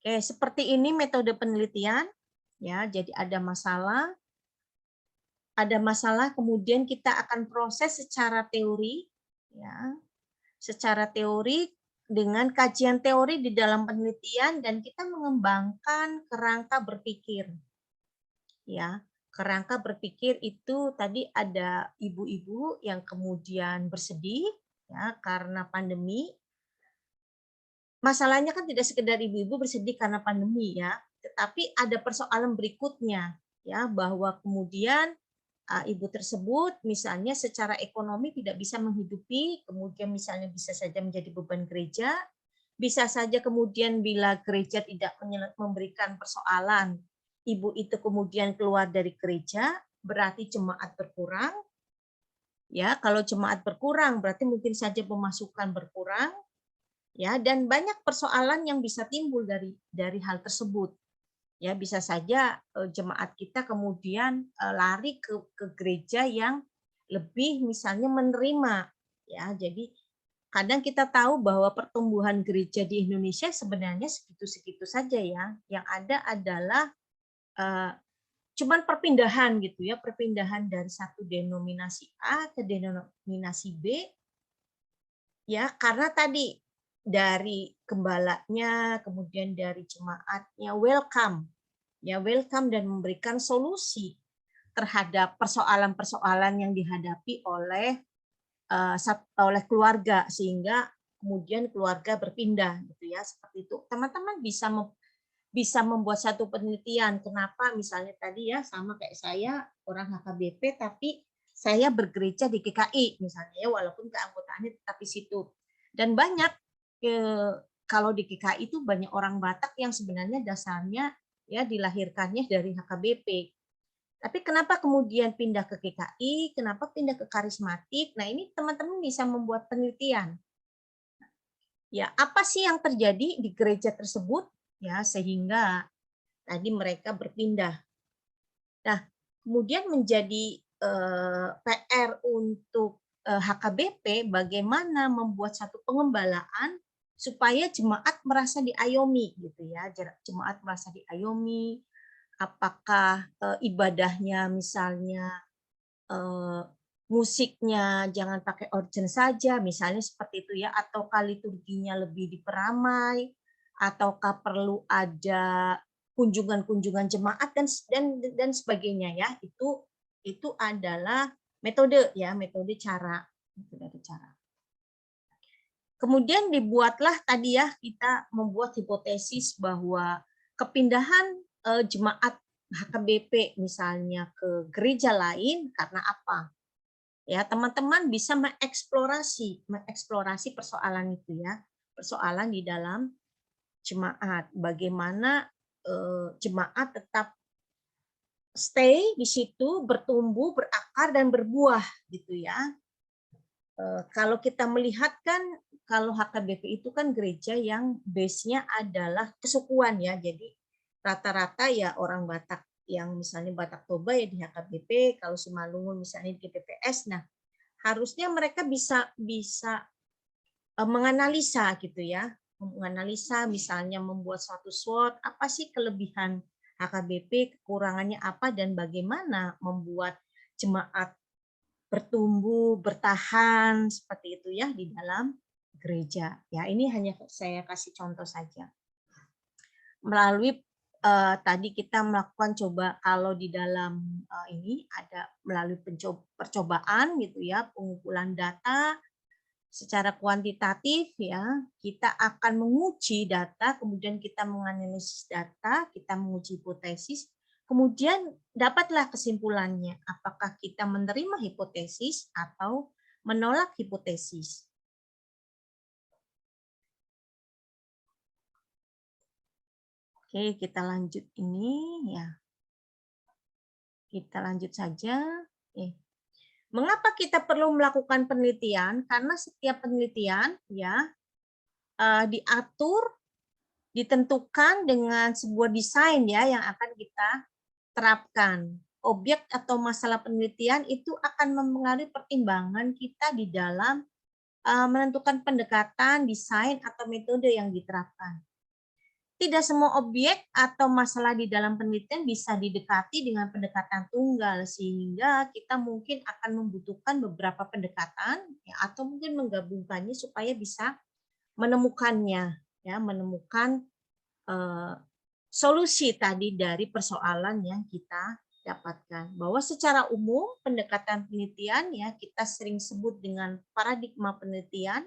Oke, seperti ini metode penelitian ya. Jadi ada masalah kemudian kita akan proses secara teori ya, secara teori dengan kajian teori di dalam penelitian dan kita mengembangkan kerangka berpikir ya. Kerangka berpikir itu tadi ada ibu-ibu yang kemudian bersedih ya karena pandemi. Masalahnya kan tidak sekedar ibu-ibu bersedih karena pandemi ya, tetapi ada persoalan berikutnya ya bahwa kemudian ibu tersebut misalnya secara ekonomi tidak bisa menghidupi, kemudian misalnya bisa saja menjadi beban gereja, bisa saja kemudian bila gereja tidak memberikan persoalan, ibu itu kemudian keluar dari gereja, berarti jemaat berkurang. Ya, kalau jemaat berkurang berarti mungkin saja pemasukan berkurang, ya, dan banyak persoalan yang bisa timbul dari hal tersebut. Ya, bisa saja jemaat kita kemudian lari ke gereja yang lebih misalnya menerima ya. Jadi kadang kita tahu bahwa pertumbuhan gereja di Indonesia sebenarnya segitu-segitu saja ya. Yang ada adalah cuman perpindahan gitu ya, perpindahan dari satu denominasi A ke denominasi B ya, karena tadi dari gembalanya, kemudian dari jemaatnya welcome ya, welcome dan memberikan solusi terhadap persoalan-persoalan yang dihadapi oleh keluarga sehingga kemudian keluarga berpindah gitu ya, seperti itu. Teman-teman bisa membuat satu penelitian kenapa misalnya tadi ya sama kayak saya orang HKBP tapi saya bergereja di GKI misalnya ya walaupun keanggotaannya tetap di situ. Dan banyak kalau di GKI itu banyak orang Batak yang sebenarnya dasarnya ya dilahirkannya dari HKBP. Tapi kenapa kemudian pindah ke GKI, kenapa pindah ke karismatik? Nah, ini teman-teman bisa membuat penelitian. Ya, apa sih yang terjadi di gereja tersebut ya sehingga tadi mereka berpindah. Nah, kemudian menjadi PR untuk HKBP bagaimana membuat satu pengembalaan supaya jemaat merasa diayomi gitu ya. Jemaat merasa diayomi, apakah ibadahnya misalnya musiknya jangan pakai organ saja misalnya seperti itu ya, ataukah liturginya lebih diperamai, ataukah perlu ada kunjungan-kunjungan jemaat dan sebagainya ya. Itu adalah metode ya, metode cara. Kemudian dibuatlah tadi ya, kita membuat hipotesis bahwa kepindahan jemaat HKBP misalnya ke gereja lain karena apa? Ya, teman-teman bisa mengeksplorasi persoalan itu ya, persoalan di dalam jemaat. Bagaimana jemaat tetap stay di situ, bertumbuh, berakar dan berbuah gitu ya. Kalau kita melihat kan kalau HKBP itu kan gereja yang base-nya adalah kesukuan ya. Jadi rata-rata ya orang Batak yang misalnya Batak Toba ya di HKBP, kalau Simalungun misalnya di PPS. Nah, harusnya mereka bisa menganalisa gitu ya, menganalisa misalnya membuat suatu SWOT, apa sih kelebihan HKBP, kekurangannya apa, dan bagaimana membuat jemaat bertumbuh, bertahan, seperti itu ya di dalam gereja. Ya, ini hanya saya kasih contoh saja. Melalui tadi kita melakukan coba kalau di dalam ini ada melalui percobaan gitu ya, pengumpulan data secara kuantitatif ya, kita akan menguji data, kemudian kita menganalisis data, kita menguji hipotesis, kemudian dapatlah kesimpulannya apakah kita menerima hipotesis atau menolak hipotesis. Oke, kita lanjut ini ya. Kita lanjut saja. Mengapa kita perlu melakukan penelitian? Karena setiap penelitian ya diatur, ditentukan dengan sebuah desain ya yang akan kita terapkan. Objek atau masalah penelitian itu akan mempengaruhi pertimbangan kita di dalam menentukan pendekatan, desain atau metode yang diterapkan. tidak semua objek atau masalah di dalam penelitian bisa didekati dengan pendekatan tunggal, sehingga kita mungkin akan membutuhkan beberapa pendekatan ya, atau mungkin menggabungkannya supaya bisa menemukannya, ya, menemukan solusi tadi dari persoalan yang kita dapatkan. Bahwa secara umum pendekatan penelitian ya kita sering sebut dengan paradigma penelitian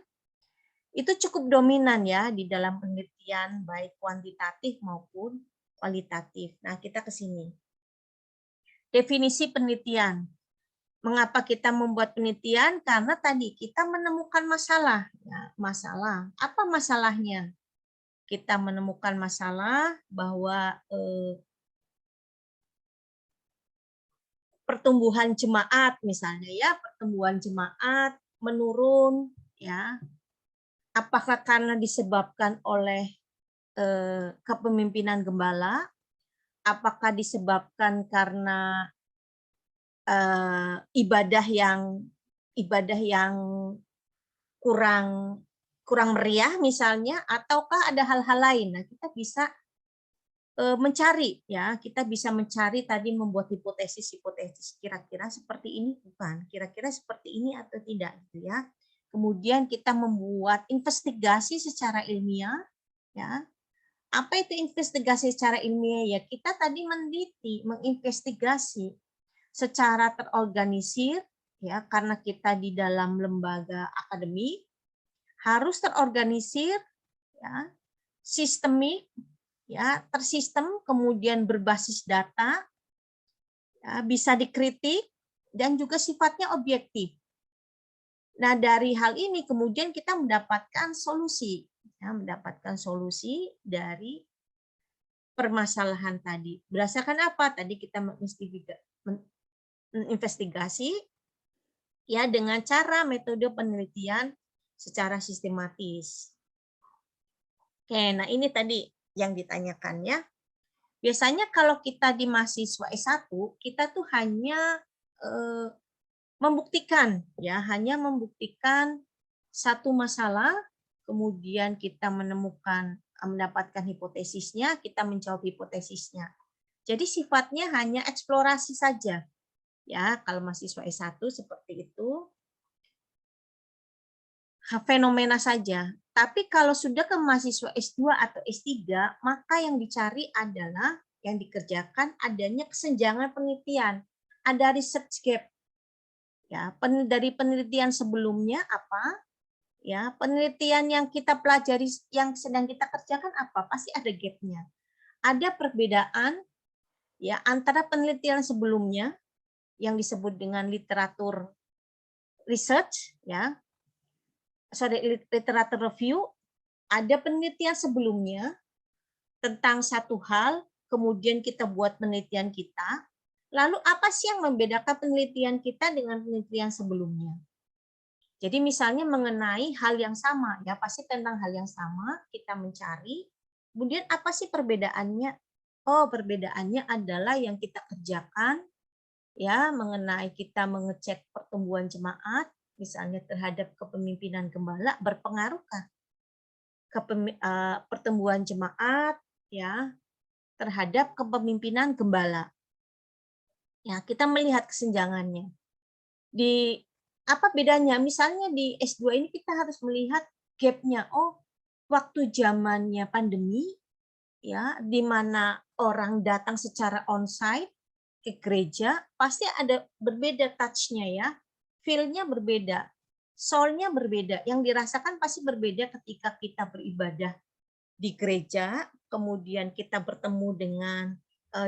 itu cukup dominan ya di dalam penelitian baik kuantitatif maupun kualitatif. Nah, kita ke sini. Definisi penelitian. Mengapa kita membuat penelitian? Karena tadi kita menemukan masalah. Ya, masalah. Apa masalahnya? Kita menemukan masalah bahwa pertumbuhan jemaat misalnya ya, pertumbuhan jemaat menurun ya. Apakah karena disebabkan oleh kepemimpinan gembala? Apakah disebabkan karena ibadah yang kurang meriah misalnya, ataukah ada hal-hal lain? Nah, kita bisa mencari ya, kita bisa mencari tadi membuat hipotesis kira-kira seperti ini bukan, kira-kira seperti ini atau tidak gitu ya. Kemudian kita membuat investigasi secara ilmiah ya. Apa itu investigasi secara ilmiah ya? Kita tadi meneliti, menginvestigasi secara terorganisir ya, karena kita di dalam lembaga akademik harus terorganisir ya, sistemik ya, tersistem, kemudian berbasis data, ya, bisa dikritik dan juga sifatnya objektif. Nah, dari hal ini kemudian kita mendapatkan solusi, ya, mendapatkan solusi dari permasalahan tadi. Berdasarkan apa? Tadi kita menginvestigasi ya dengan cara metode penelitian secara sistematis. Oke, nah ini tadi yang ditanyakan ya. Biasanya kalau kita di mahasiswa S1, kita tuh hanya membuktikan ya, hanya membuktikan satu masalah, kemudian kita mendapatkan hipotesisnya, kita menjawab hipotesisnya. Jadi sifatnya hanya eksplorasi saja. Ya, kalau mahasiswa S1 seperti itu, fenomena saja. Tapi kalau sudah ke mahasiswa S2 atau S3, maka yang dicari adalah yang dikerjakan adanya kesenjangan penelitian, ada research gap. Ya, dari penelitian sebelumnya apa? Ya, penelitian yang kita pelajari yang sedang kita kerjakan apa? Pasti ada gapnya. Ada perbedaan ya antara penelitian sebelumnya yang disebut dengan literatur research ya. Literatur review, ada penelitian sebelumnya tentang satu hal, kemudian kita buat penelitian kita, lalu apa sih yang membedakan penelitian kita dengan penelitian sebelumnya? Jadi misalnya mengenai hal yang sama, ya pasti tentang hal yang sama, kita mencari, kemudian apa sih perbedaannya? Oh, perbedaannya adalah yang kita kerjakan, ya mengenai kita mengecek pertumbuhan jemaat, misalnya terhadap kepemimpinan gembala berpengaruhkah pertumbuhan jemaat ya terhadap kepemimpinan gembala. Ya, kita melihat kesenjangannya. Di apa bedanya? Misalnya di S2 ini kita harus melihat gap-nya. Oh, waktu zamannya pandemi ya di mana orang datang secara onsite ke gereja pasti ada berbeda touch-nya ya. Feel-nya berbeda, soul-nya berbeda. Yang dirasakan pasti berbeda ketika kita beribadah di gereja, kemudian kita bertemu dengan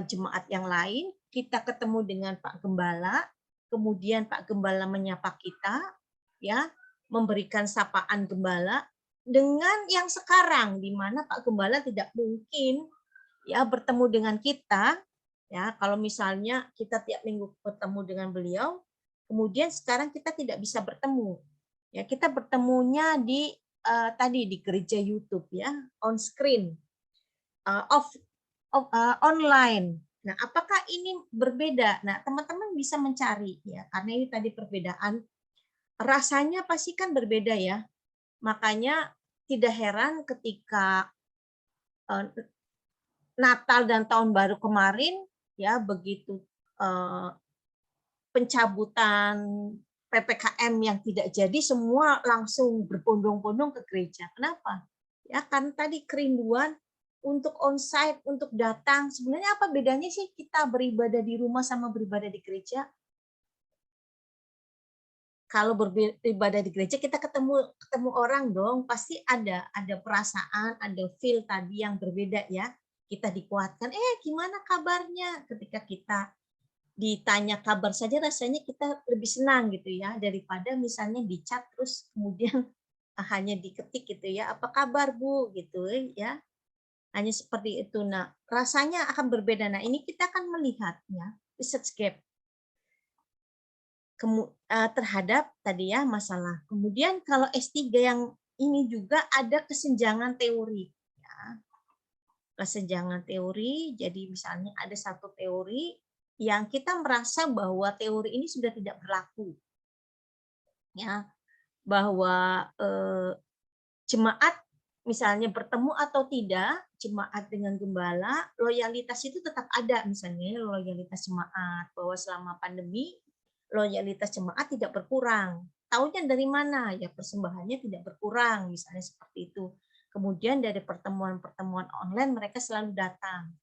jemaat yang lain, kita ketemu dengan Pak Gembala, kemudian Pak Gembala menyapa kita, ya, memberikan sapaan gembala, dengan yang sekarang, di mana Pak Gembala tidak mungkin ya bertemu dengan kita, ya kalau misalnya kita tiap minggu bertemu dengan beliau, kemudian sekarang kita tidak bisa bertemu, ya kita bertemunya di tadi di gereja YouTube ya, on screen, online. Nah, apakah ini berbeda? Nah, teman-teman bisa mencari ya, karena ini tadi perbedaan rasanya pasti kan berbeda ya. Makanya tidak heran ketika Natal dan Tahun Baru kemarin ya begitu pencabutan PPKM yang tidak jadi, semua langsung berbondong-bondong ke gereja. Kenapa? Ya kan tadi kerinduan untuk onsite, untuk datang. Sebenarnya apa bedanya sih kita beribadah di rumah sama beribadah di gereja? Kalau beribadah di gereja kita ketemu orang dong, pasti ada perasaan, ada feel tadi yang berbeda ya. Kita dikuatkan, gimana kabarnya? Ketika kita ditanya kabar saja rasanya kita lebih senang gitu ya, daripada misalnya di chat terus kemudian hanya diketik gitu ya, apa kabar Bu gitu ya. Hanya seperti itu. Nah, rasanya akan berbeda. Nah, ini kita akan melihat ya, research gap terhadap tadi ya masalah. Kemudian kalau S3 yang ini juga ada kesenjangan teori ya. Kesenjangan teori, jadi misalnya ada satu teori yang kita merasa bahwa teori ini sudah tidak berlaku. Ya, bahwa jemaat misalnya bertemu atau tidak, jemaat dengan gembala, loyalitas itu tetap ada, misalnya loyalitas jemaat, bahwa selama pandemi loyalitas jemaat tidak berkurang. Taunya dari mana? Ya persembahannya tidak berkurang, misalnya seperti itu. Kemudian dari pertemuan-pertemuan online mereka selalu datang.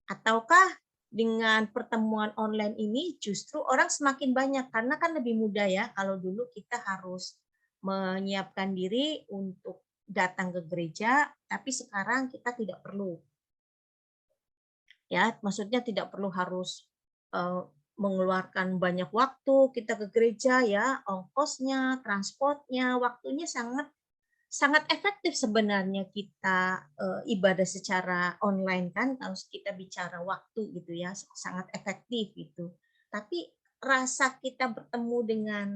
Ataukah dengan pertemuan online ini justru orang semakin banyak, karena kan lebih mudah ya, kalau dulu kita harus menyiapkan diri untuk datang ke gereja, tapi sekarang kita tidak perlu. Ya, maksudnya tidak perlu harus mengeluarkan banyak waktu kita ke gereja ya, ongkosnya, transportnya, waktunya sangat efektif sebenarnya kita ibadah secara online kan, kalau kita bicara waktu gitu ya, sangat efektif gitu. Tapi rasa kita bertemu dengan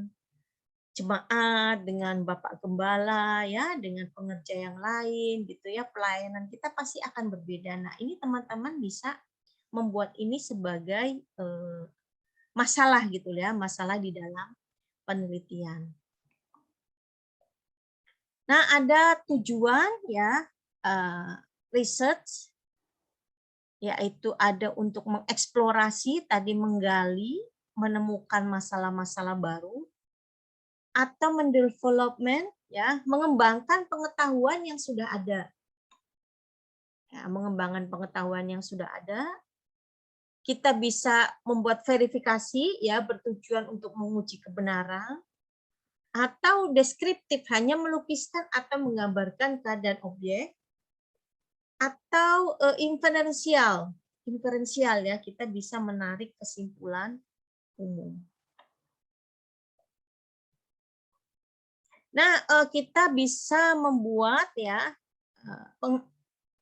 jemaat, dengan Bapak Gembala ya, dengan pengerja yang lain gitu ya, pelayanan kita pasti akan berbeda. Nah, ini teman-teman bisa membuat ini sebagai masalah gitu ya, masalah di dalam penelitian. Nah, ada tujuan ya research, yaitu ada untuk mengeksplorasi, tadi menggali, menemukan masalah-masalah baru, atau mendevelopment ya, mengembangkan pengetahuan yang sudah ada. Ya, mengembangkan pengetahuan yang sudah ada. Kita bisa membuat verifikasi ya, bertujuan untuk menguji kebenaran, atau deskriptif, hanya melukiskan atau menggambarkan keadaan objek, atau inferensial ya, kita bisa menarik kesimpulan umum. Nah, kita bisa membuat ya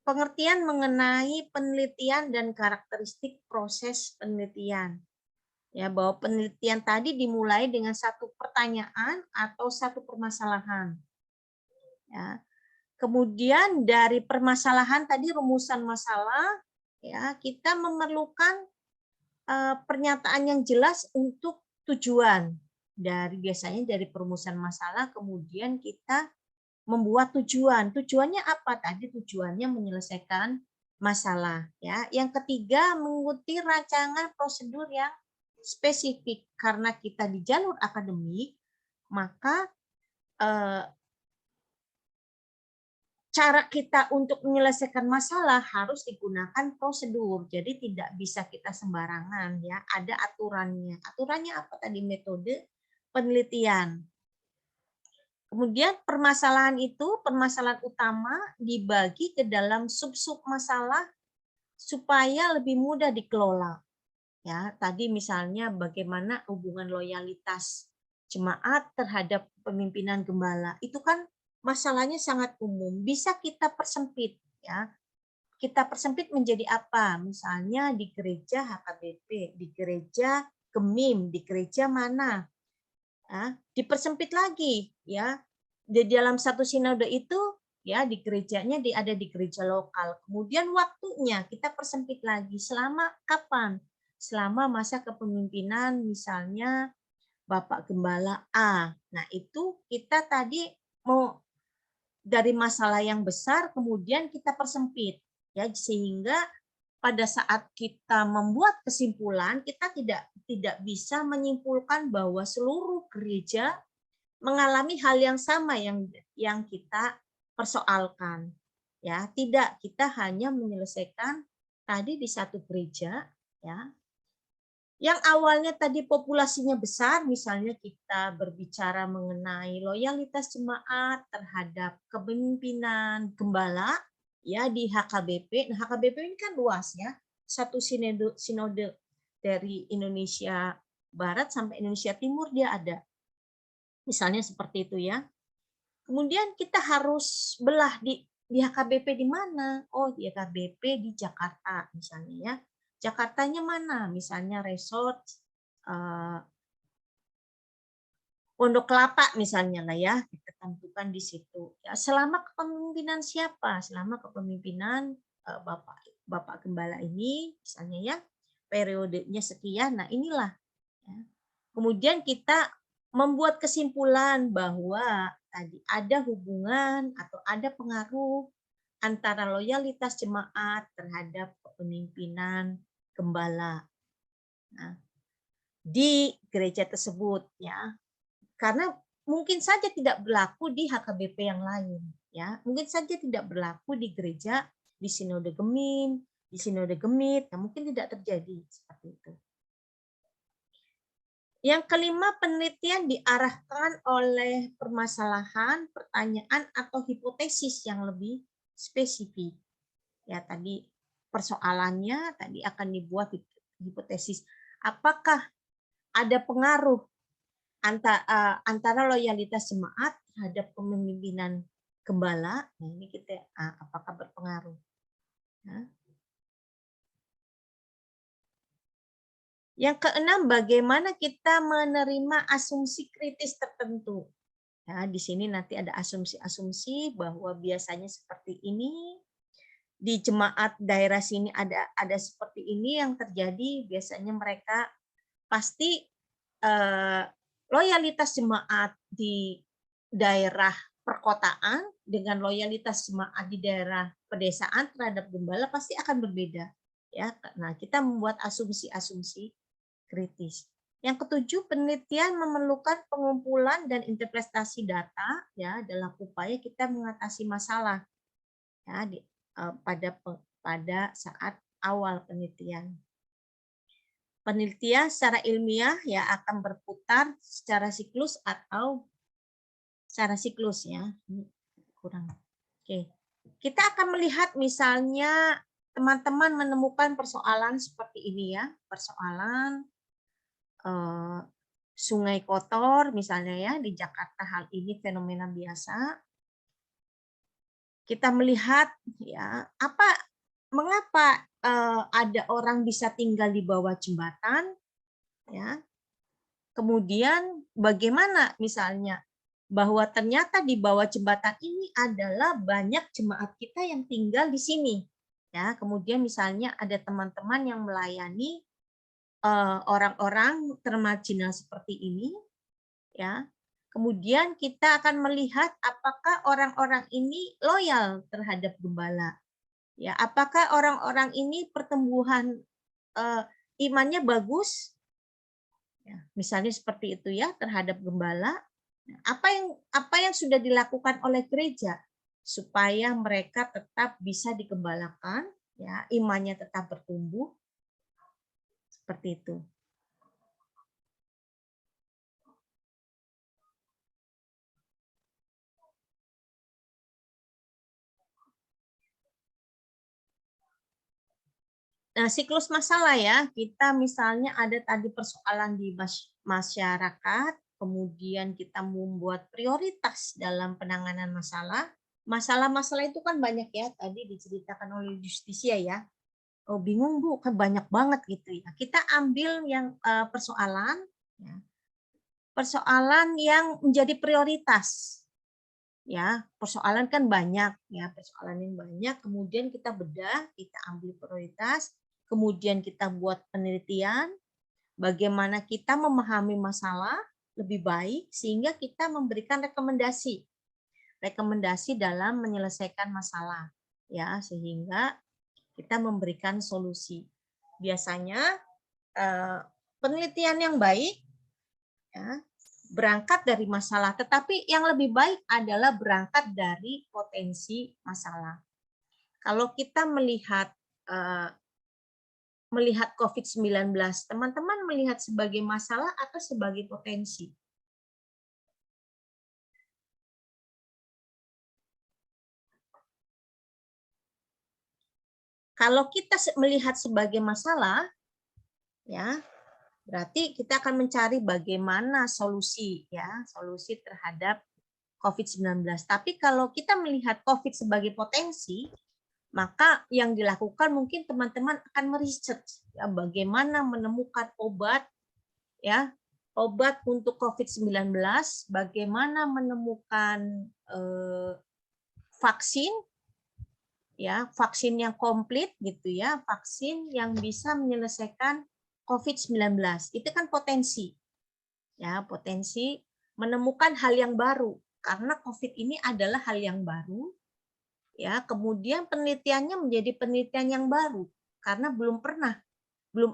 pengertian mengenai penelitian dan karakteristik proses penelitian. Ya, bahwa penelitian tadi dimulai dengan satu pertanyaan atau satu permasalahan. Ya. Kemudian dari permasalahan tadi, rumusan masalah, ya kita memerlukan pernyataan yang jelas untuk tujuan. Biasanya dari perumusan masalah, kemudian kita membuat tujuan. Tujuannya apa tadi? Tujuannya menyelesaikan masalah. Ya, yang ketiga, mengikuti rancangan prosedur yang spesifik. Karena kita di jalur akademik, maka cara kita untuk menyelesaikan masalah harus digunakan prosedur. Jadi tidak bisa kita sembarangan ya, ada aturannya. Aturannya apa tadi? Metode penelitian. Kemudian permasalahan itu, permasalahan utama dibagi ke dalam sub-sub masalah supaya lebih mudah dikelola. Ya, tadi misalnya bagaimana hubungan loyalitas jemaat terhadap pemimpinan gembala. Itu kan masalahnya sangat umum, bisa kita persempit ya. Kita persempit menjadi apa? Misalnya di gereja HKBP, di gereja Gemim, di gereja mana? Ya, dipersempit lagi ya. Di dalam satu sinode itu ya, di gerejanya ada di gereja lokal. Kemudian waktunya kita persempit lagi, selama kapan? Selama masa kepemimpinan misalnya Bapak Gembala A. Nah, itu kita tadi mau dari masalah yang besar kemudian kita persempit ya, sehingga pada saat kita membuat kesimpulan, kita tidak bisa menyimpulkan bahwa seluruh gereja mengalami hal yang sama yang kita persoalkan. Ya, tidak, kita hanya menyelesaikan tadi di satu gereja, ya. Yang awalnya tadi populasinya besar, misalnya kita berbicara mengenai loyalitas jemaat terhadap kepemimpinan gembala, ya di HKBP. Nah, HKBP ini kan luas ya, satu sinode dari Indonesia Barat sampai Indonesia Timur dia ada. Misalnya seperti itu ya. Kemudian kita harus belah di HKBP di mana? Oh, di HKBP di Jakarta misalnya ya. Jakartanya mana? Misalnya resort Pondok Kelapa misalnya lah ya, kita tentukan di situ. Ya, selama kepemimpinan siapa? Selama kepemimpinan Bapak Gembala ini misalnya ya, periodenya sekian. Nah, inilah ya. Kemudian kita membuat kesimpulan bahwa tadi ada hubungan atau ada pengaruh antara loyalitas jemaat terhadap kepemimpinan gembala. Nah, di gereja tersebut ya. Karena mungkin saja tidak berlaku di HKBP yang lain ya. Mungkin saja tidak berlaku di gereja di Sinode Gemim, di Sinode Gemit, ya mungkin tidak terjadi seperti itu. Yang kelima, penelitian diarahkan oleh permasalahan, pertanyaan, atau hipotesis yang lebih spesifik. Ya, tadi persoalannya tadi akan dibuat hipotesis. Apakah ada pengaruh antara loyalitas jemaat terhadap kepemimpinan gembala? Nah, ini kita apakah berpengaruh? Nah. Yang keenam, bagaimana kita menerima asumsi kritis tertentu. Ya, di sini nanti ada asumsi-asumsi bahwa biasanya seperti ini, di jemaat daerah sini ada seperti ini yang terjadi. Biasanya mereka pasti loyalitas jemaat di daerah perkotaan dengan loyalitas jemaat di daerah pedesaan terhadap gembala pasti akan berbeda. Ya, nah kita membuat asumsi-asumsi kritis. Yang ketujuh, penelitian memerlukan pengumpulan dan interpretasi data ya dalam upaya kita mengatasi masalah ya pada saat awal penelitian. Penelitian secara ilmiah ya akan berputar secara siklus atau secara siklus ya. Kurang. Oke. Kita akan melihat misalnya teman-teman menemukan persoalan seperti ini ya, persoalan sungai kotor misalnya ya di Jakarta, hal ini fenomena biasa. Kita melihat ya mengapa ada orang bisa tinggal di bawah jembatan ya. Kemudian bagaimana misalnya bahwa ternyata di bawah jembatan ini adalah banyak jemaat kita yang tinggal di sini ya. Kemudian misalnya ada teman-teman yang melayani orang-orang termarginal seperti ini ya. Kemudian kita akan melihat apakah orang-orang ini loyal terhadap gembala. Ya, apakah orang-orang ini pertumbuhan imannya bagus? Ya, misalnya seperti itu ya terhadap gembala. Apa yang sudah dilakukan oleh gereja supaya mereka tetap bisa digembalakan, ya, imannya tetap bertumbuh. Seperti itu. Nah, siklus masalah ya, kita misalnya ada tadi persoalan di masyarakat, kemudian kita membuat prioritas dalam penanganan masalah. Masalah-masalah itu kan banyak ya, tadi diceritakan oleh Justisia ya. Oh, bingung Bu, kan banyak banget gitu ya. Kita ambil yang persoalan, ya, persoalan yang menjadi prioritas. Ya, persoalan kan banyak ya, persoalan yang banyak. Kemudian kita bedah, kita ambil prioritas, kemudian kita buat penelitian, bagaimana kita memahami masalah lebih baik sehingga kita memberikan rekomendasi dalam menyelesaikan masalah, ya, sehingga kita memberikan solusi. Biasanya penelitian yang baik ya, berangkat dari masalah, tetapi yang lebih baik adalah berangkat dari potensi masalah. Kalau kita melihat COVID-19, teman-teman melihat sebagai masalah atau sebagai potensi? Kalau kita melihat sebagai masalah, ya, berarti kita akan mencari bagaimana solusi, ya, solusi terhadap COVID-19. Tapi kalau kita melihat COVID sebagai potensi, maka yang dilakukan mungkin teman-teman akan meriset ya, bagaimana menemukan obat, ya, obat untuk COVID-19, bagaimana menemukan vaksin, ya, vaksin yang komplit gitu ya, vaksin yang bisa menyelesaikan COVID-19. Itu kan potensi. Ya, potensi menemukan hal yang baru karena COVID ini adalah hal yang baru. Ya, kemudian penelitiannya menjadi penelitian yang baru karena belum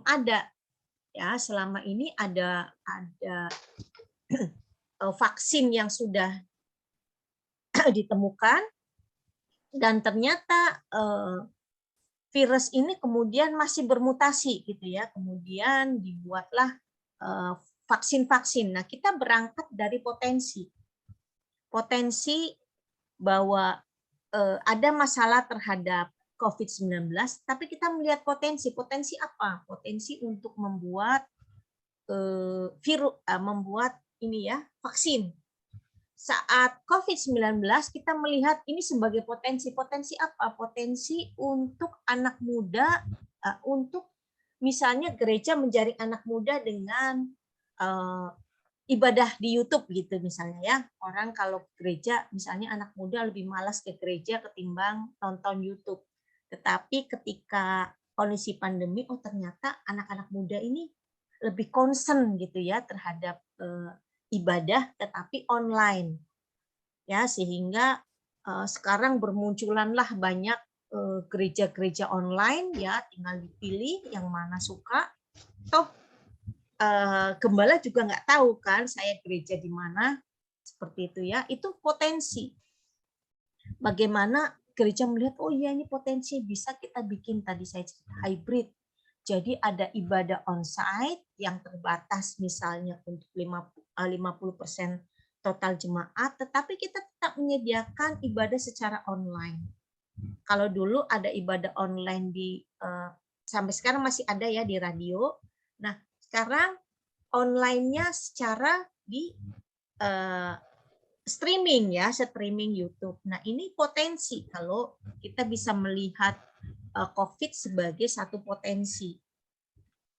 ada ya, selama ini ada vaksin yang sudah ditemukan dan ternyata virus ini kemudian masih bermutasi gitu ya, kemudian dibuatlah vaksin-vaksin. Nah, kita berangkat dari potensi bahwa ada masalah terhadap COVID-19, tapi kita melihat potensi apa? Potensi untuk membuat membuat ini ya, vaksin. Saat COVID-19 kita melihat ini sebagai potensi apa? Potensi untuk anak muda, untuk misalnya gereja menjaring anak muda dengan ibadah di YouTube gitu misalnya ya. Orang kalau gereja misalnya anak muda lebih malas ke gereja ketimbang nonton YouTube. Tetapi ketika kondisi pandemi, oh ternyata anak-anak muda ini lebih concern gitu ya terhadap ibadah tetapi online ya, sehingga sekarang bermunculanlah banyak gereja-gereja online ya, tinggal dipilih yang mana suka. Toh gembala juga nggak tahu kan saya gereja di mana, seperti itu ya. Itu potensi bagaimana gereja melihat, oh iya ini potensi bisa kita bikin, tadi saya cerita hybrid. Jadi ada ibadah onsite yang terbatas misalnya untuk 50% total jemaat, tetapi kita tetap menyediakan ibadah secara online. Kalau dulu ada ibadah online sampai sekarang masih ada ya di radio. Nah, sekarang online-nya secara di streaming ya, streaming YouTube. Nah, ini potensi kalau kita bisa melihat COVID sebagai satu potensi.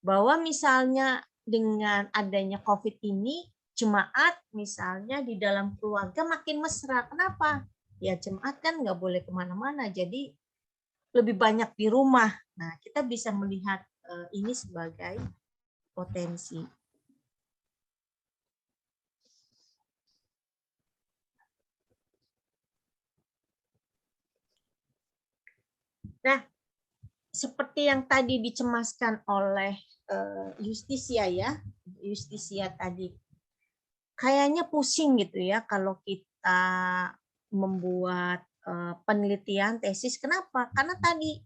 Bahwa misalnya dengan adanya COVID ini, jemaat misalnya di dalam keluarga makin mesra. Kenapa? Ya jemaat kan nggak boleh kemana-mana, jadi lebih banyak di rumah. Nah, kita bisa melihat ini sebagai potensi. Nah, seperti yang tadi dicemaskan oleh Justisia ya, Justisia tadi, kayaknya pusing gitu ya kalau kita membuat penelitian tesis. Kenapa? Karena tadi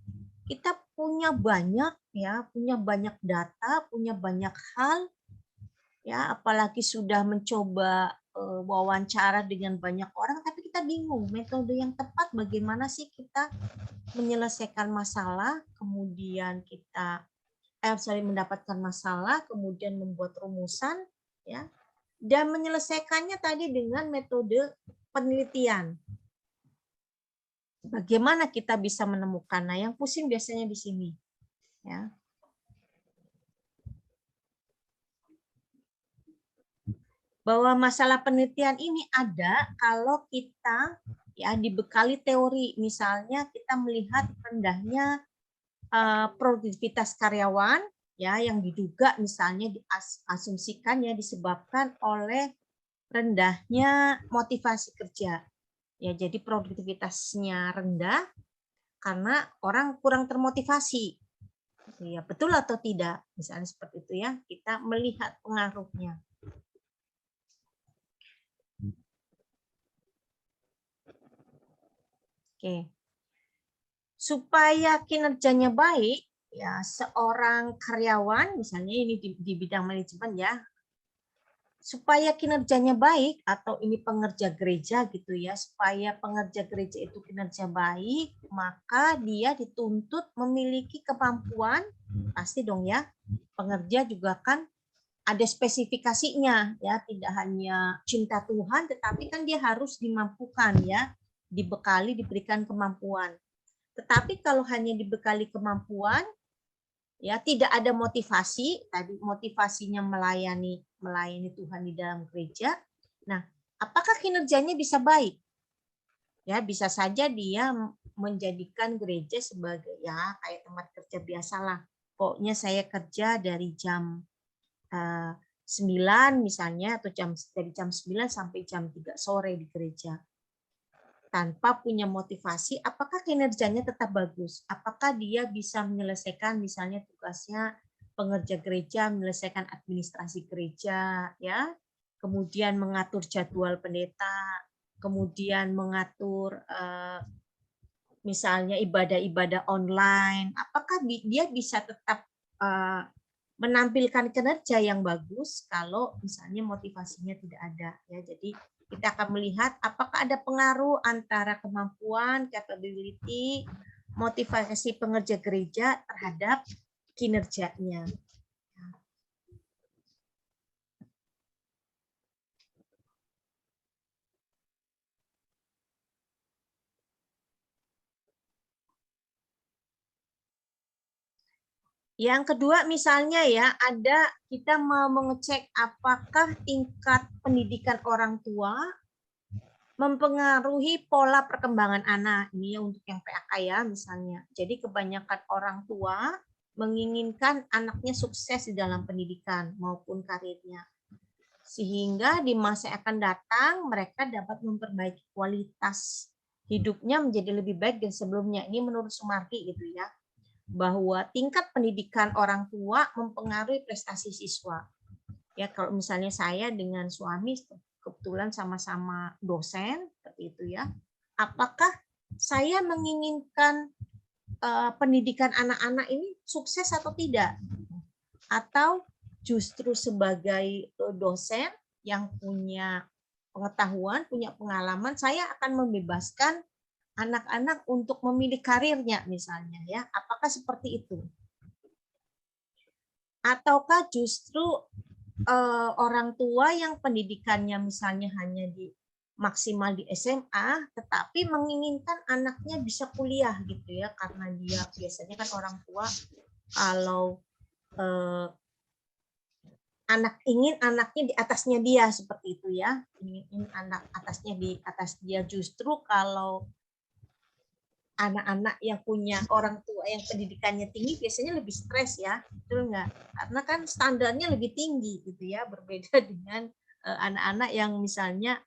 kita punya banyak ya, punya banyak data, punya banyak hal ya, apalagi sudah mencoba wawancara dengan banyak orang, tapi kita bingung metode yang tepat bagaimana sih kita menyelesaikan masalah, kemudian kita mendapatkan masalah, kemudian membuat rumusan, ya, dan menyelesaikannya tadi dengan metode penelitian. Bagaimana kita bisa menemukan? Nah, yang pusing biasanya di sini, ya. Bahwa masalah penelitian ini ada kalau kita ya dibekali teori, misalnya kita melihat rendahnya produktivitas karyawan ya yang diduga misalnya diasumsikan ya disebabkan oleh rendahnya motivasi kerja. Ya, jadi produktivitasnya rendah karena orang kurang termotivasi. Ya, betul atau tidak? Misalnya seperti itu ya, kita melihat pengaruhnya. Oke. Supaya kinerjanya baik, ya seorang karyawan misalnya ini di bidang manajemen ya, supaya kinerjanya baik atau ini pengerja gereja gitu ya, supaya pengerja gereja itu kinerja baik, maka dia dituntut memiliki kemampuan, pasti dong ya, pengerja juga kan ada spesifikasinya ya, tidak hanya cinta Tuhan tetapi kan dia harus dimampukan ya, dibekali, diberikan kemampuan. Tetapi kalau hanya dibekali kemampuan, ya tidak ada motivasi, tadi motivasinya melayani Tuhan di dalam gereja. Nah, apakah kinerjanya bisa baik? Ya, bisa saja dia menjadikan gereja sebagai ya kayak tempat kerja biasalah. Pokoknya saya kerja dari jam 9 misalnya atau dari jam 9 sampai jam 3 sore di gereja. Tanpa punya motivasi, apakah kinerjanya tetap bagus? Apakah dia bisa menyelesaikan misalnya tugasnya pengerja gereja, menyelesaikan administrasi gereja, ya, kemudian mengatur jadwal pendeta, kemudian mengatur misalnya ibadah-ibadah online, apakah dia bisa tetap menampilkan kinerja yang bagus kalau misalnya motivasinya tidak ada, ya. Jadi kita akan melihat apakah ada pengaruh antara kemampuan, capability, motivasi pengerja gereja terhadap kinerjanya. Yang kedua misalnya ya, kita mau mengecek apakah tingkat pendidikan orang tua mempengaruhi pola perkembangan anak. Ini untuk yang PAK ya misalnya. Jadi kebanyakan orang tua menginginkan anaknya sukses di dalam pendidikan maupun karirnya. Sehingga di masa yang akan datang mereka dapat memperbaiki kualitas hidupnya menjadi lebih baik dari sebelumnya. Ini menurut Sumarti gitu ya. Bahwa tingkat pendidikan orang tua mempengaruhi prestasi siswa. Ya kalau misalnya saya dengan suami kebetulan sama-sama dosen seperti itu ya. Apakah saya menginginkan pendidikan anak-anak ini sukses atau tidak? Atau justru sebagai dosen yang punya pengetahuan, punya pengalaman, saya akan membebaskan anak-anak untuk memilih karirnya misalnya ya. Apakah seperti itu? Ataukah justru orang tua yang pendidikannya misalnya hanya di maksimal di SMA, tetapi menginginkan anaknya bisa kuliah gitu ya, karena dia biasanya kan orang tua kalau ingin anaknya di atasnya dia seperti itu ya, ingin anak atasnya di atas dia. Justru kalau anak-anak yang punya orang tua yang pendidikannya tinggi biasanya lebih stres ya, betul nggak? Karena kan standarnya lebih tinggi gitu ya, berbeda dengan anak-anak yang misalnya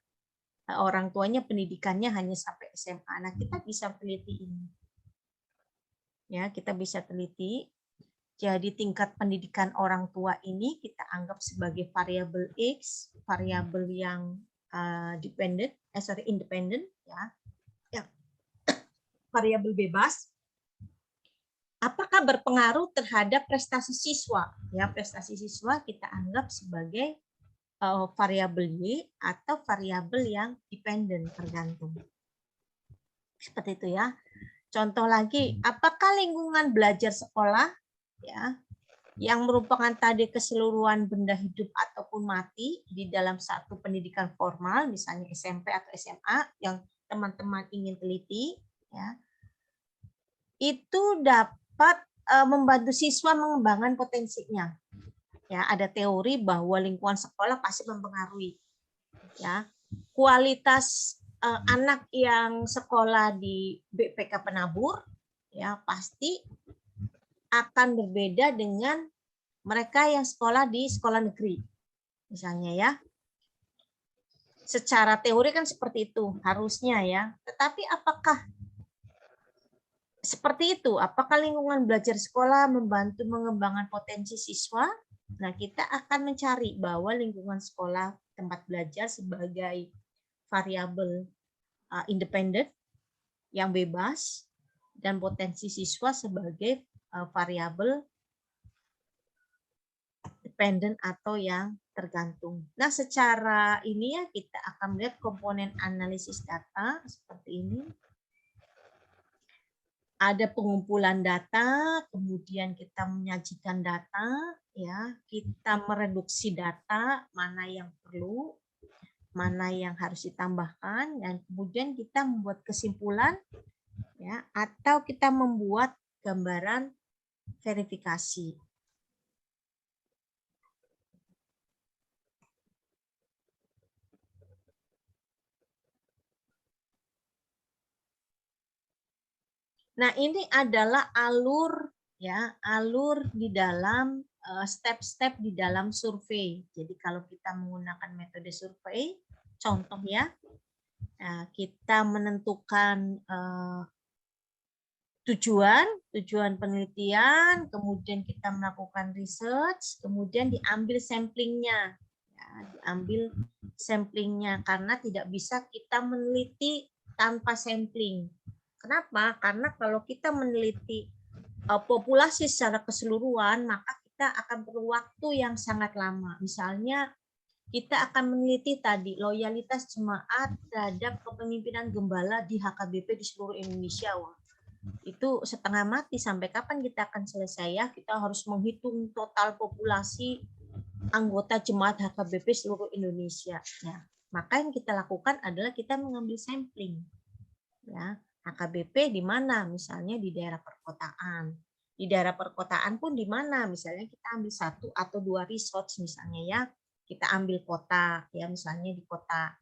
orang tuanya pendidikannya hanya sampai SMA. Nah, kita bisa teliti ini. Ya, kita bisa teliti. Jadi tingkat pendidikan orang tua ini kita anggap sebagai variabel X, variabel yang independent ya. Yang variabel bebas. Apakah berpengaruh terhadap prestasi siswa? Ya, prestasi siswa kita anggap sebagai variabel Y atau variabel yang dependent, tergantung. Seperti itu ya. Contoh lagi, apakah lingkungan belajar sekolah ya yang merupakan tadi keseluruhan benda hidup ataupun mati di dalam satu pendidikan formal, misalnya SMP atau SMA yang teman-teman ingin teliti ya, itu dapat membantu siswa mengembangkan potensinya. Ya, ada teori bahwa lingkungan sekolah pasti mempengaruhi ya kualitas anak yang sekolah di BPK Penabur ya pasti akan berbeda dengan mereka yang sekolah di sekolah negeri misalnya ya. Secara teori kan seperti itu harusnya ya. Tetapi apakah Seperti itu, apakah lingkungan belajar sekolah membantu mengembangkan potensi siswa? Nah, kita akan mencari bahwa lingkungan sekolah tempat belajar sebagai variabel independen yang bebas dan potensi siswa sebagai variabel dependen atau yang tergantung. Nah, secara ini ya kita akan melihat komponen analisis data seperti ini. Ada pengumpulan data, kemudian kita menyajikan data, ya, kita mereduksi data, mana yang perlu, mana yang harus ditambahkan, dan kemudian kita membuat kesimpulan, ya, atau kita membuat gambaran verifikasi. Nah, ini adalah alur, ya, alur di dalam step-step di dalam survei. Jadi kalau kita menggunakan metode survei, contoh ya, kita menentukan tujuan penelitian, kemudian kita melakukan research, kemudian diambil samplingnya, ya, diambil samplingnya karena tidak bisa kita meneliti tanpa sampling. Kenapa? Karena kalau kita meneliti populasi secara keseluruhan, maka kita akan perlu waktu yang sangat lama. Misalnya kita akan meneliti tadi loyalitas jemaat terhadap kepemimpinan gembala di HKBP di seluruh Indonesia. Wah, itu setengah mati. Sampai kapan kita akan selesai ya? Kita harus menghitung total populasi anggota jemaat HKBP seluruh Indonesia. Ya, maka yang kita lakukan adalah kita mengambil sampling. Ya, HKBP di mana? Misalnya di daerah perkotaan. Di daerah perkotaan pun di mana? Misalnya kita ambil 1 atau 2 resource misalnya ya. Kita ambil kota ya, misalnya di kota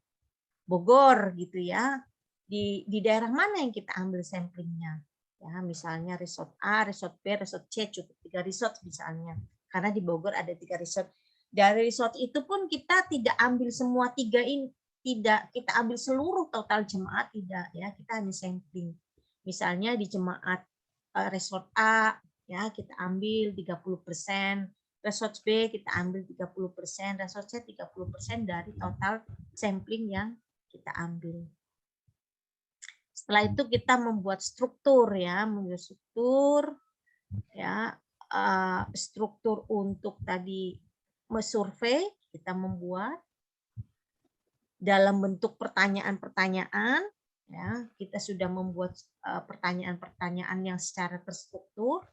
Bogor gitu ya. Di daerah mana yang kita ambil samplingnya? Ya, misalnya resort A, resort B, resort C, cukup 3 resort misalnya. Karena di Bogor ada 3 resort. Dari resort itu pun kita tidak ambil semua 3 ini, tidak kita ambil seluruh total jemaat, tidak ya, kita hanya sampling. Misalnya di jemaat resort A ya kita ambil 30%, resort B kita ambil 30%, resort C 30% dari total sampling yang kita ambil. Setelah itu kita membuat struktur ya, struktur untuk tadi mesurvei, kita membuat dalam bentuk pertanyaan-pertanyaan, ya, kita sudah membuat pertanyaan-pertanyaan yang secara terstruktur.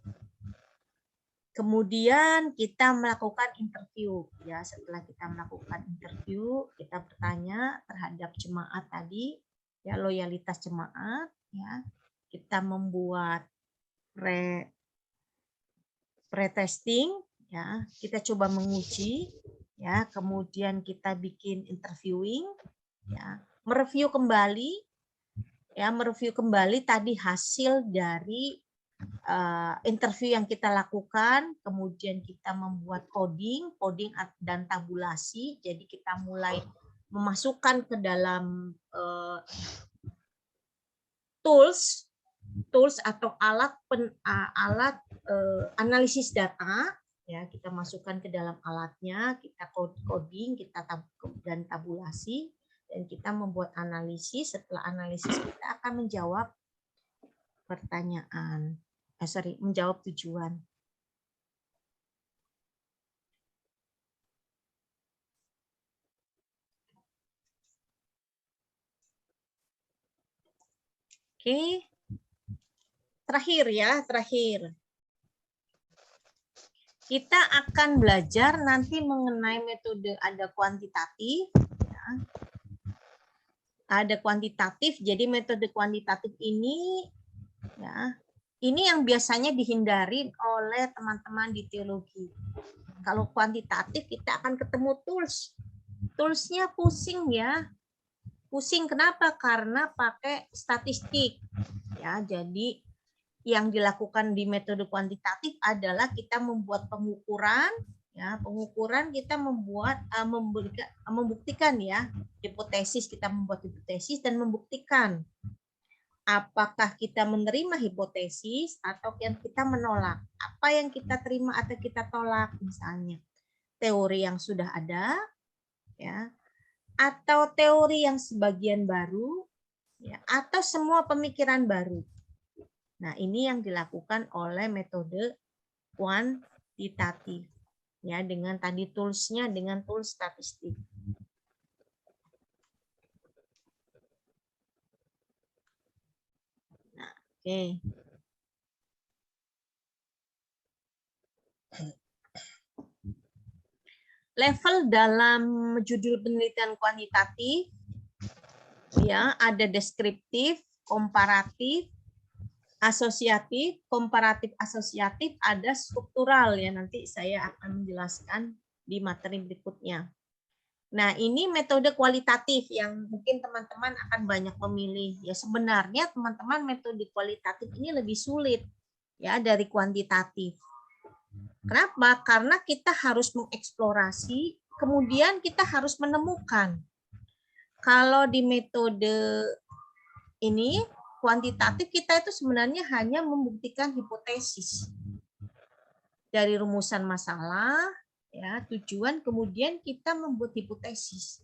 Kemudian kita melakukan interview, ya. Setelah kita melakukan interview, kita bertanya terhadap jemaat tadi, ya, loyalitas jemaat, ya. Kita membuat pre-testing, ya. Kita coba menguji, ya. Kemudian kita bikin interviewing, ya. Mereview kembali tadi hasil dari interview yang kita lakukan, kemudian kita membuat coding dan tabulasi. Jadi kita mulai memasukkan ke dalam tools atau alat analisis data, ya, kita masukkan ke dalam alatnya, kita coding, dan tabulasi, dan kita membuat analisis. Setelah analisis kita akan menjawab pertanyaan. Menjawab tujuan. Oke. Terakhir. Kita akan belajar nanti mengenai metode ada kuantitatif. Ya. Ada kuantitatif, jadi metode kuantitatif ini, ya, ini yang biasanya dihindari oleh teman-teman di teologi. Kalau kuantitatif kita akan ketemu toolsnya pusing ya, pusing. Kenapa? Karena pakai statistik, ya. Jadi yang dilakukan di metode kuantitatif adalah kita membuat pengukuran, ya, kita membuktikan ya, hipotesis, kita membuat hipotesis dan membuktikan. Apakah kita menerima hipotesis atau yang kita menolak? Apa yang kita terima atau kita tolak, misalnya teori yang sudah ada, ya, atau teori yang sebagian baru, ya, atau semua pemikiran baru. Nah, ini yang dilakukan oleh metode kuantitatif, ya, dengan tadi toolsnya, dengan tools statistik. Nah, oke. Level dalam judul penelitian kuantitatif, ya, ada deskriptif, komparatif, asosiatif, komparatif asosiatif, ada struktural, ya, nanti saya akan menjelaskan di materi berikutnya. Nah, ini metode kualitatif yang mungkin teman-teman akan banyak memilih. Ya, sebenarnya teman-teman metode kualitatif ini lebih sulit, ya, dari kuantitatif. Kenapa? Karena kita harus mengeksplorasi, kemudian kita harus menemukan. Kalau di metode ini kuantitatif, kita itu sebenarnya hanya membuktikan hipotesis dari rumusan masalah, ya, tujuan, kemudian kita membuat hipotesis.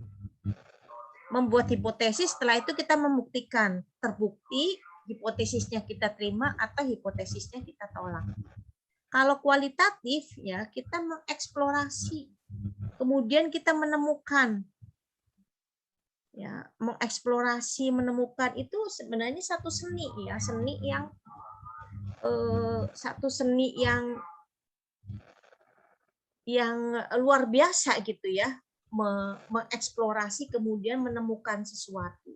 Membuat hipotesis, setelah itu kita membuktikan, terbukti hipotesisnya kita terima atau hipotesisnya kita tolak. Kalau kualitatif, ya, kita mengeksplorasi, kemudian kita menemukan, ya, mengeksplorasi, menemukan itu sebenarnya satu seni, ya, seni yang satu seni yang luar biasa gitu, ya, mengeksplorasi kemudian menemukan sesuatu.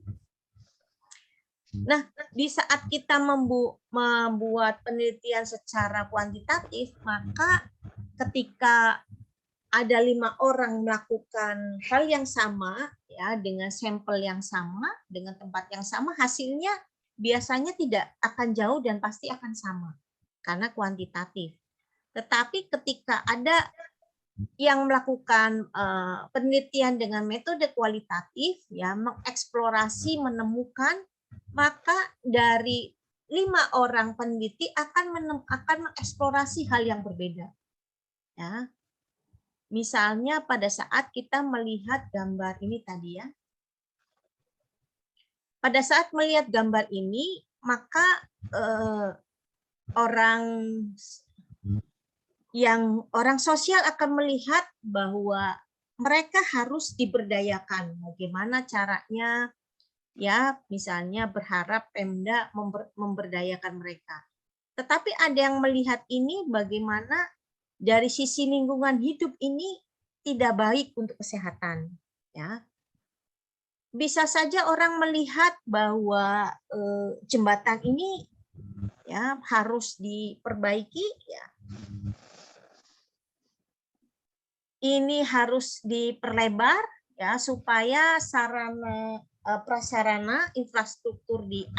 Nah, di saat kita membuat penelitian secara kuantitatif, maka ketika ada 5 orang melakukan hal yang sama, ya, dengan sampel yang sama, dengan tempat yang sama, hasilnya biasanya tidak akan jauh dan pasti akan sama karena kuantitatif. Tetapi ketika ada yang melakukan penelitian dengan metode kualitatif, ya, mengeksplorasi, menemukan, maka dari 5 orang peneliti akan mengeksplorasi hal yang berbeda. Ya. Misalnya pada saat kita melihat gambar ini tadi, ya. Pada saat melihat gambar ini, maka orang sosial akan melihat bahwa mereka harus diberdayakan. Bagaimana caranya, ya, misalnya berharap Pemda memberdayakan mereka. Tetapi ada yang melihat ini bagaimana dari sisi lingkungan hidup ini tidak baik untuk kesehatan, ya. Bisa saja orang melihat bahwa jembatan ini, ya, harus diperbaiki, ya. Ini harus diperlebar, ya, supaya sarana prasarana infrastruktur di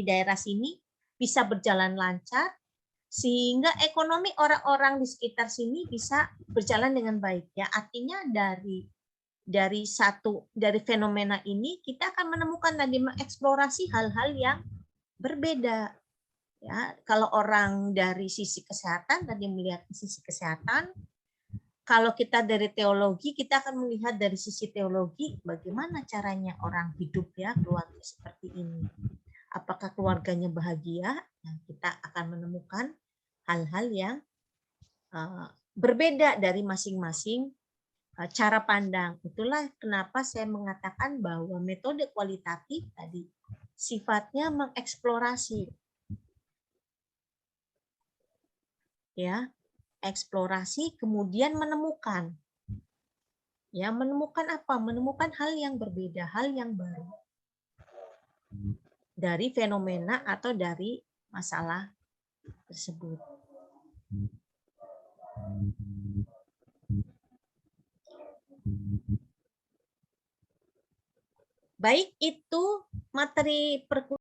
daerah sini bisa berjalan lancar, sehingga ekonomi orang-orang di sekitar sini bisa berjalan dengan baik, ya. Artinya dari fenomena ini kita akan menemukan tadi, mengeksplorasi hal-hal yang berbeda, ya. Kalau orang dari sisi kesehatan tadi melihat sisi kesehatan, kalau kita dari teologi, kita akan melihat dari sisi teologi bagaimana caranya orang hidup, ya, keluarga seperti ini. Apakah keluarganya bahagia? Nah, kita akan menemukan hal-hal yang berbeda dari masing-masing cara pandang. Itulah kenapa saya mengatakan bahwa metode kualitatif tadi sifatnya mengeksplorasi, ya, eksplorasi kemudian menemukan. Ya, menemukan apa? Menemukan hal yang berbeda, hal yang baru dari fenomena atau dari masalah tersebut. Baik, itu materi perkuliahan